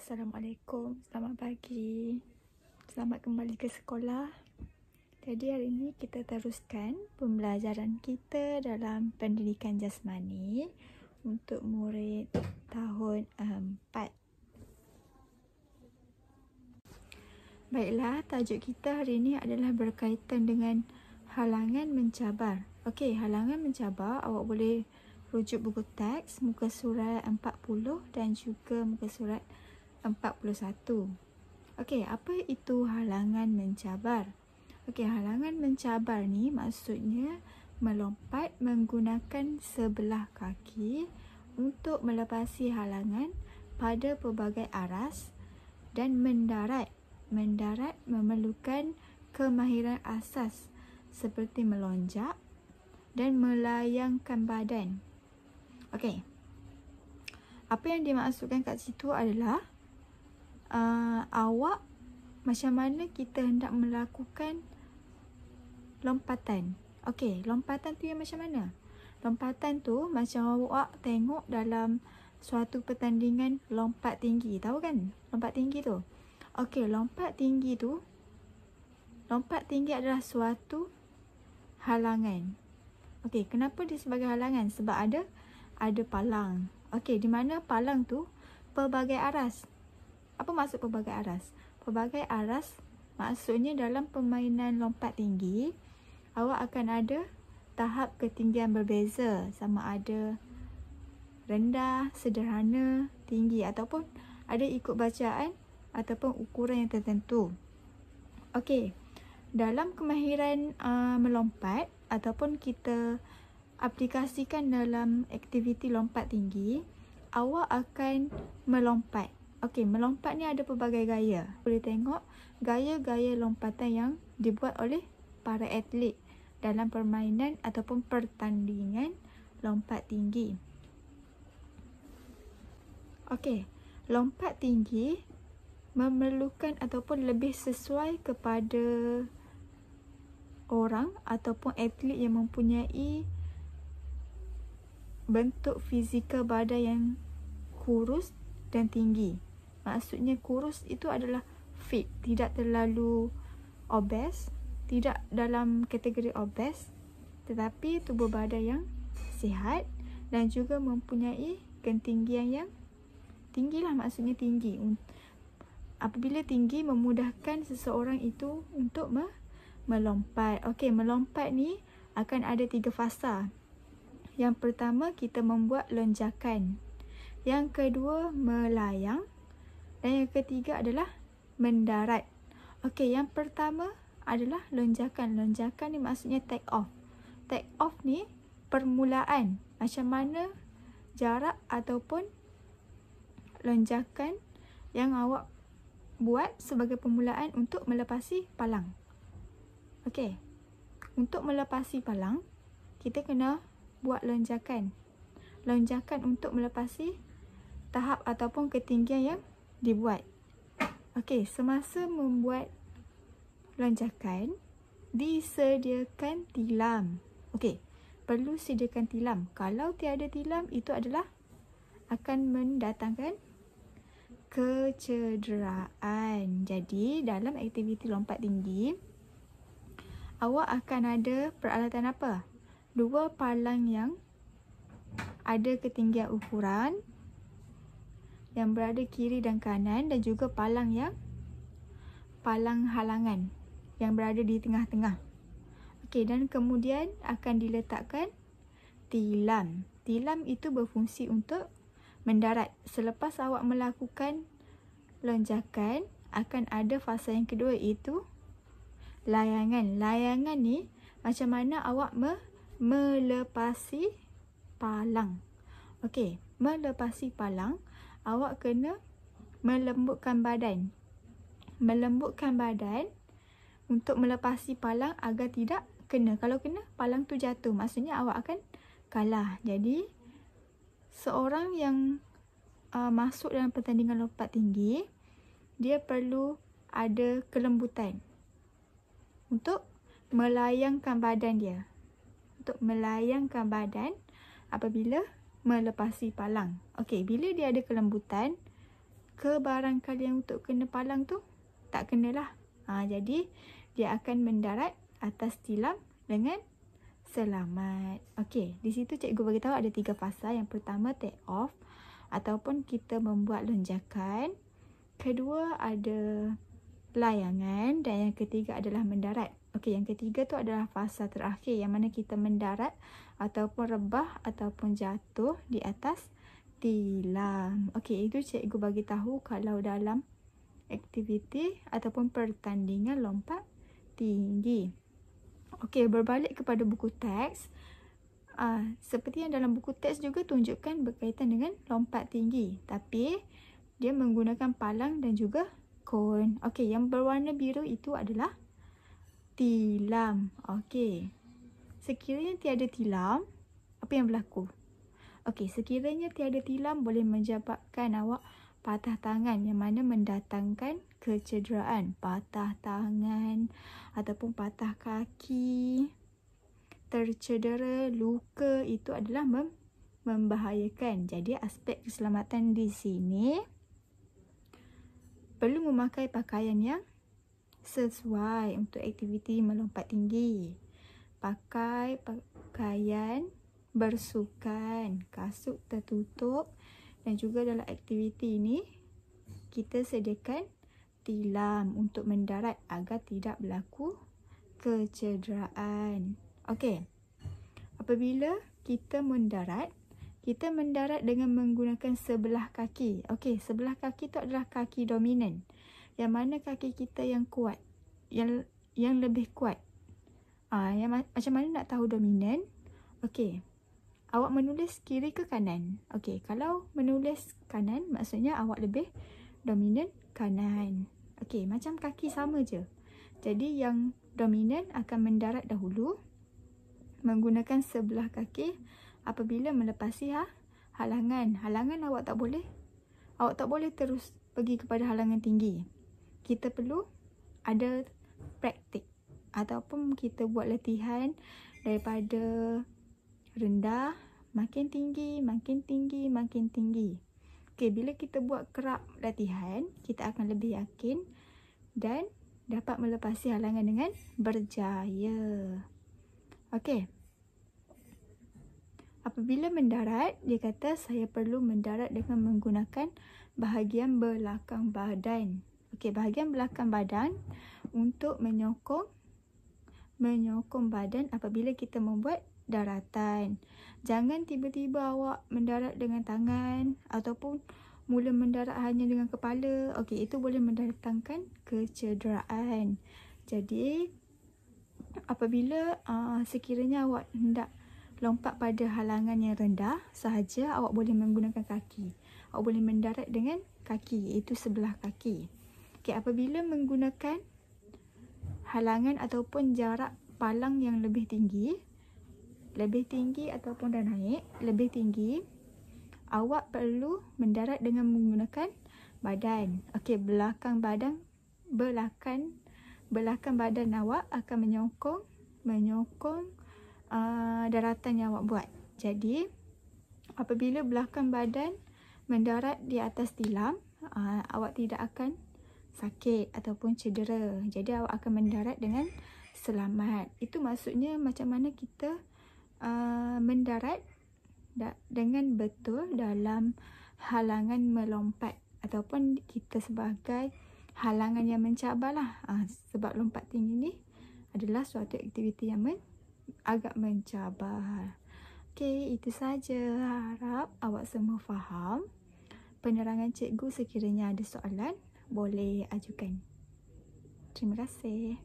Assalamualaikum, selamat pagi. Selamat kembali ke sekolah. Jadi hari ini kita teruskan pembelajaran kita dalam pendidikan jasmani untuk murid tahun 4. Baiklah, tajuk kita hari ini adalah berkaitan dengan halangan mencabar. Okey, halangan mencabar awak boleh rujuk buku teks muka surat 40 dan juga muka surat 41. Okey, apa itu halangan mencabar? Okey, halangan mencabar ni maksudnya melompat menggunakan sebelah kaki untuk melepasi halangan pada pelbagai aras dan mendarat. Mendarat memerlukan kemahiran asas seperti melonjak dan melayangkan badan. Okey. Apa yang dimaksudkan kat situ adalah awak macam mana kita hendak melakukan lompatan. Okey, lompatan tu yang macam mana? Lompatan tu macam awak tengok dalam suatu pertandingan lompat tinggi. Tahu kan? Lompat tinggi tu. Okey, lompat tinggi tu. Lompat tinggi adalah suatu halangan. Okey, kenapa dia sebagai halangan? Sebab ada palang. Okey, di mana palang tu pelbagai aras. Apa maksud pelbagai aras? Pelbagai aras maksudnya dalam permainan lompat tinggi, awak akan ada tahap ketinggian berbeza. Sama ada rendah, sederhana, tinggi ataupun ada ikut bacaan ataupun ukuran yang tertentu. Okey, dalam kemahiran melompat ataupun kita aplikasikan dalam aktiviti lompat tinggi, awak akan melompat. Okey, melompat ni ada pelbagai gaya. Boleh tengok gaya-gaya lompatan yang dibuat oleh para atlet dalam permainan ataupun pertandingan lompat tinggi. Okey, lompat tinggi memerlukan ataupun lebih sesuai kepada orang ataupun atlet yang mempunyai bentuk fizikal badan yang kurus dan tinggi. Maksudnya kurus itu adalah fit, tidak terlalu obes, tidak dalam kategori obes, tetapi tubuh badan yang sihat dan juga mempunyai ketinggian yang tinggilah, maksudnya tinggi. Apabila tinggi memudahkan seseorang itu untuk melompat. Okey, melompat ni akan ada 3 fasa. Yang pertama kita membuat lonjakan. Yang kedua melayang. Dan yang ketiga adalah mendarat. Okey, yang pertama adalah lonjakan. Lonjakan ni maksudnya take off. Take off ni permulaan. Macam mana jarak ataupun lonjakan yang awak buat sebagai permulaan untuk melepasi palang. Okey. Untuk melepasi palang, kita kena buat lonjakan. Lonjakan untuk melepasi tahap ataupun ketinggian yang dibuat. Okey, semasa membuat lonjakan, disediakan tilam. Okey, perlu sediakan tilam. Kalau tiada tilam, itu adalah akan mendatangkan kecederaan. Jadi, dalam aktiviti lompat tinggi, awak akan ada peralatan apa? 2 palang yang ada ketinggian ukuran yang berada kiri dan kanan dan juga palang halangan yang berada di tengah-tengah. Okey, dan kemudian akan diletakkan tilam. Tilam itu berfungsi untuk mendarat. Selepas awak melakukan lonjakan, akan ada fasa yang kedua iaitu layangan. Layangan ni macam mana awak melepasi palang. Okey, melepasi palang, awak kena melembutkan badan. Melembutkan badan untuk melepasi palang agar tidak kena. Kalau kena, palang tu jatuh. Maksudnya awak akan kalah. Jadi, seorang yang masuk dalam pertandingan lompat tinggi, dia perlu ada kelembutan untuk melayangkan badan dia. Untuk melayangkan badan apabila melepasi palang. Okey, bila dia ada kelembutan, kebarangkalian untuk kena palang tu tak kenalah. Jadi dia akan mendarat atas tilam dengan selamat. Okey, di situ cikgu bagi tahu ada 3 fasa. Yang pertama take off ataupun kita membuat lonjakan. Kedua ada layangan dan yang ketiga adalah mendarat. Okey, yang ketiga tu adalah fasa terakhir yang mana kita mendarat ataupun rebah ataupun jatuh di atas tilam. Okey, itu cikgu bagi tahu kalau dalam aktiviti ataupun pertandingan lompat tinggi. Okey, berbalik kepada buku teks. Seperti yang dalam buku teks juga tunjukkan berkaitan dengan lompat tinggi. Tapi dia menggunakan palang dan juga kon. Okey, yang berwarna biru itu adalah tilam. Okey. Sekiranya tiada tilam, apa yang berlaku? Okey, sekiranya tiada tilam boleh menyebabkan awak patah tangan yang mana mendatangkan kecederaan. Patah tangan ataupun patah kaki, tercedera, luka, itu adalah membahayakan. Jadi aspek keselamatan di sini perlu memakai pakaian yang sesuai untuk aktiviti melompat tinggi. Pakai pakaian bersukan, kasut tertutup, dan juga dalam aktiviti ini kita sediakan tilam untuk mendarat agar tidak berlaku kecederaan. Okey. Apabila kita mendarat dengan menggunakan sebelah kaki. Okey, sebelah kaki tu adalah kaki dominan. Yang mana kaki kita yang kuat, yang lebih kuat. Macam mana nak tahu dominan? Okey. Awak menulis kiri ke kanan? Okey, kalau menulis kanan maksudnya awak lebih dominan kanan. Okey, macam kaki sama je. Jadi yang dominan akan mendarat dahulu menggunakan sebelah kaki. Apabila melepasi halangan. Halangan awak tak boleh terus pergi kepada halangan tinggi. Kita perlu ada praktik ataupun kita buat latihan daripada rendah makin tinggi, makin tinggi, makin tinggi. Okey, bila kita buat kerap latihan, kita akan lebih yakin dan dapat melepasi halangan dengan berjaya. Okey. Apabila mendarat, dia kata saya perlu mendarat dengan menggunakan bahagian belakang badan. Okey, bahagian belakang badan untuk menyokong badan apabila kita membuat daratan. Jangan tiba-tiba awak mendarat dengan tangan ataupun mula mendarat hanya dengan kepala. Okey, itu boleh mendatangkan kecederaan. Jadi, apabila sekiranya awak hendak lompat pada halangan yang rendah sahaja, awak boleh menggunakan kaki. Awak boleh mendarat dengan kaki, iaitu sebelah kaki. Okey, apabila menggunakan halangan ataupun jarak palang yang lebih tinggi ataupun dah naik, lebih tinggi, awak perlu mendarat dengan menggunakan badan. Okey, belakang badan awak akan menyokong daratan yang awak buat. Jadi, apabila belakang badan mendarat di atas tilam, awak tidak akan sakit ataupun cedera. Jadi, awak akan mendarat dengan selamat. Itu maksudnya macam mana kita mendarat dengan betul dalam halangan melompat ataupun kita sebagai halangan yang mencabarlah. Sebab lompat tinggi ni adalah suatu aktiviti yang agak mencabar. Okey, itu saja. Harap awak semua faham. Penerangan cikgu, sekiranya ada soalan boleh ajukan. Terima kasih.